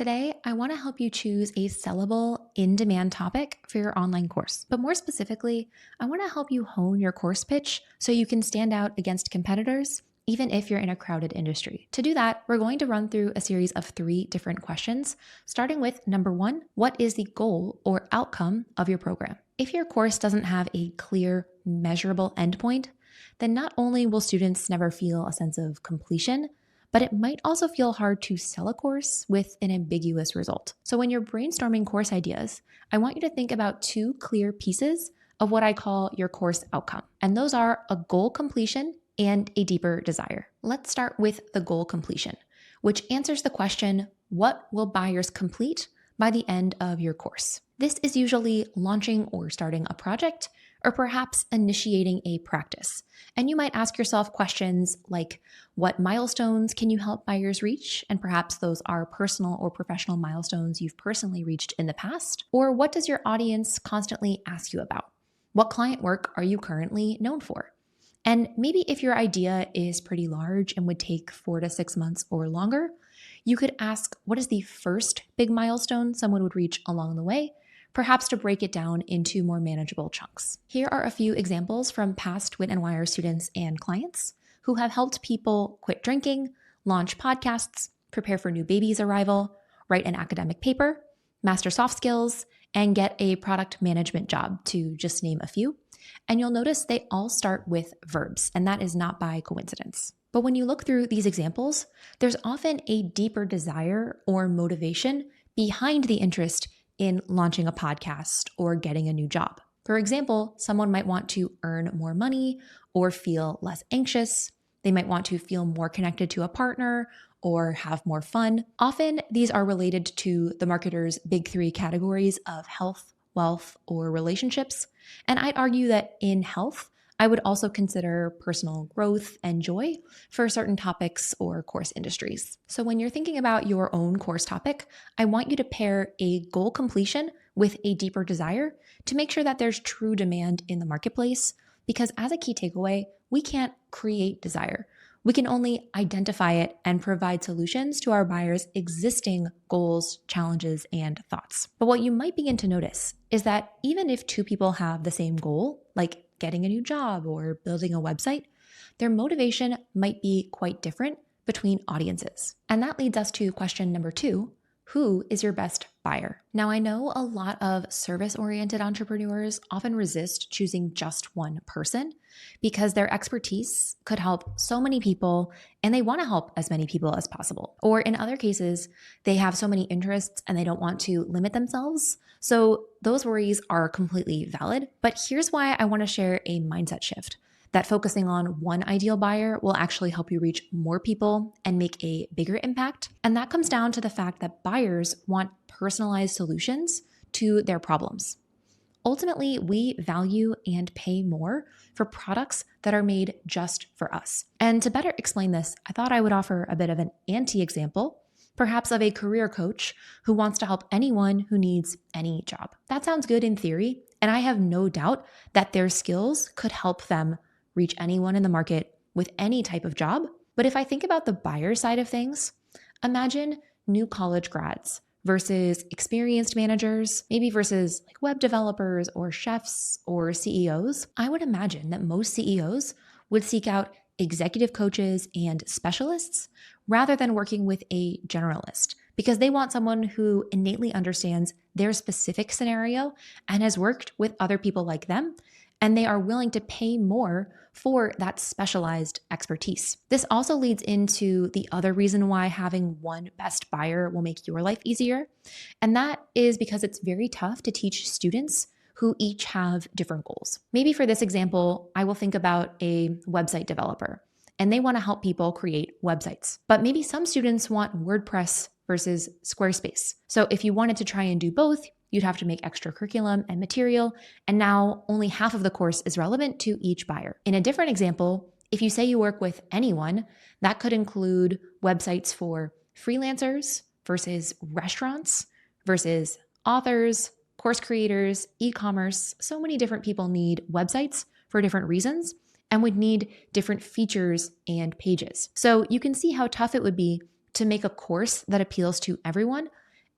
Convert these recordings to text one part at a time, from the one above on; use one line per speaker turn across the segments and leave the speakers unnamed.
Today, I want to help you choose a sellable, in-demand topic for your online course. But more specifically, I want to help you hone your course pitch so you can stand out against competitors, even if you're in a crowded industry. To do that, we're going to run through a series of 3 different questions, starting with number 1, what is the goal or outcome of your program? If your course doesn't have a clear, measurable endpoint, then not only will students never feel a sense of completion, but it might also feel hard to sell a course with an ambiguous result. So when you're brainstorming course ideas, I want you to think about 2 clear pieces of what I call your course outcome. And those are a goal completion and a deeper desire. Let's start with the goal completion, which answers the question, what will buyers complete by the end of your course? This is usually launching or starting a project, or perhaps initiating a practice. And you might ask yourself questions like, what milestones can you help buyers reach? And perhaps those are personal or professional milestones you've personally reached in the past. Or what does your audience constantly ask you about? What client work are you currently known for? And maybe if your idea is pretty large and would take 4 to 6 months or longer, you could ask, what is the first big milestone someone would reach along the way? Perhaps to break it down into more manageable chunks. Here are a few examples from past Wit and Wire students and clients who have helped people quit drinking, launch podcasts, prepare for new baby's arrival, write an academic paper, master soft skills, and get a product management job, to just name a few. And you'll notice they all start with verbs, and that is not by coincidence. But when you look through these examples, there's often a deeper desire or motivation behind the interest in launching a podcast or getting a new job. For example, someone might want to earn more money or feel less anxious. They might want to feel more connected to a partner or have more fun. Often, these are related to the marketer's big 3 categories of health, wealth, or relationships. And I'd argue that in health, I would also consider personal growth and joy for certain topics or course industries. So when you're thinking about your own course topic, I want you to pair a goal completion with a deeper desire to make sure that there's true demand in the marketplace. Because as a key takeaway, we can't create desire. We can only identify it and provide solutions to our buyers' existing goals, challenges, and thoughts. But what you might begin to notice is that even if 2 people have the same goal, like getting a new job or building a website, their motivation might be quite different between audiences. And that leads us to question number 2, who is your best buyer? Now, I know a lot of service-oriented entrepreneurs often resist choosing just one person because their expertise could help so many people and they want to help as many people as possible. Or in other cases, they have so many interests and they don't want to limit themselves. So those worries are completely valid. But here's why I want to share a mindset shift, that focusing on one ideal buyer will actually help you reach more people and make a bigger impact. And that comes down to the fact that buyers want personalized solutions to their problems. Ultimately, we value and pay more for products that are made just for us. And to better explain this, I thought I would offer a bit of an anti-example, perhaps of a career coach who wants to help anyone who needs any job. That sounds good in theory, and I have no doubt that their skills could help them reach anyone in the market with any type of job. But if I think about the buyer side of things, imagine new college grads versus experienced managers, maybe versus like web developers or chefs or CEOs. I would imagine that most CEOs would seek out executive coaches and specialists rather than working with a generalist, because they want someone who innately understands their specific scenario and has worked with other people like them, and they are willing to pay more for that specialized expertise. This also leads into the other reason why having one best buyer will make your life easier, and that is because it's very tough to teach students who each have different goals. Maybe for this example, I will think about a website developer, and they want to help people create websites. But maybe some students want WordPress versus Squarespace. So if you wanted to try and do both, you'd have to make extra curriculum and material, and now only half of the course is relevant to each buyer. In a different example, if you say you work with anyone, that could include websites for freelancers versus restaurants versus authors, course creators, e-commerce. So many different people need websites for different reasons and would need different features and pages. So you can see how tough it would be to make a course that appeals to everyone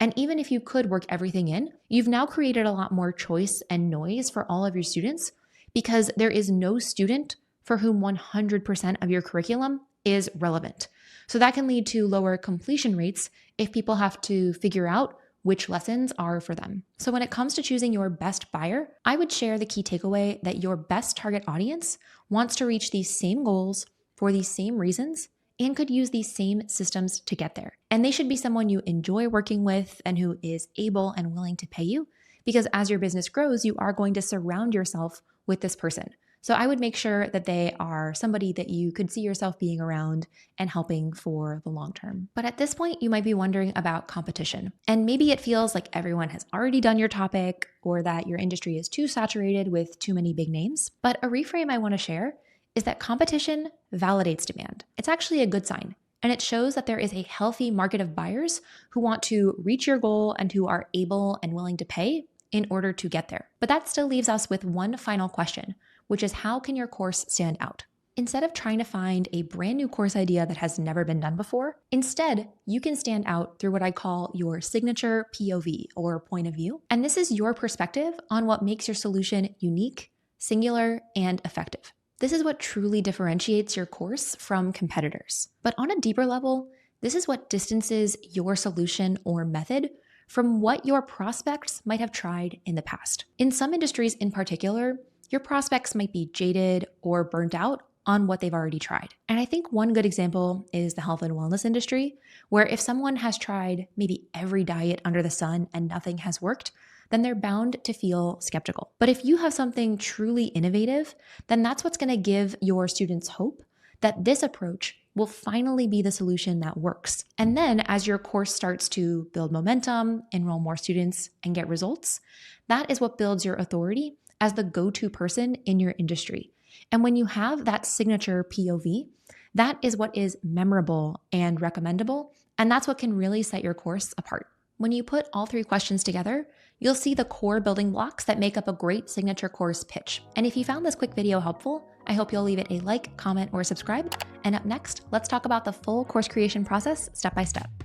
And even if you could work everything in, you've now created a lot more choice and noise for all of your students because there is no student for whom 100% of your curriculum is relevant. So that can lead to lower completion rates if people have to figure out which lessons are for them. So when it comes to choosing your best buyer, I would share the key takeaway that your best target audience wants to reach these same goals for these same reasons and could use these same systems to get there. And they should be someone you enjoy working with and who is able and willing to pay you, because as your business grows, you are going to surround yourself with this person. So I would make sure that they are somebody that you could see yourself being around and helping for the long term. But at this point, you might be wondering about competition. And maybe it feels like everyone has already done your topic or that your industry is too saturated with too many big names. But a reframe I want to share is that competition validates demand. It's actually a good sign. And it shows that there is a healthy market of buyers who want to reach your goal and who are able and willing to pay in order to get there. But that still leaves us with one final question, which is how can your course stand out? Instead of trying to find a brand new course idea that has never been done before, instead, you can stand out through what I call your signature POV or point of view. And this is your perspective on what makes your solution unique, singular, and effective. This is what truly differentiates your course from competitors. But on a deeper level, this is what distances your solution or method from what your prospects might have tried in the past. In some industries in particular, your prospects might be jaded or burnt out on what they've already tried. And I think one good example is the health and wellness industry, where if someone has tried maybe every diet under the sun and nothing has worked, then they're bound to feel skeptical. But if you have something truly innovative, then that's what's going to give your students hope that this approach will finally be the solution that works. And then as your course starts to build momentum, enroll more students, and get results, that is what builds your authority as the go-to person in your industry. And when you have that signature POV, that is what is memorable and recommendable, and that's what can really set your course apart. When you put all three questions together, you'll see the core building blocks that make up a great signature course pitch. And if you found this quick video helpful, I hope you'll leave it a like, comment, or subscribe. And up next, let's talk about the full course creation process step by step.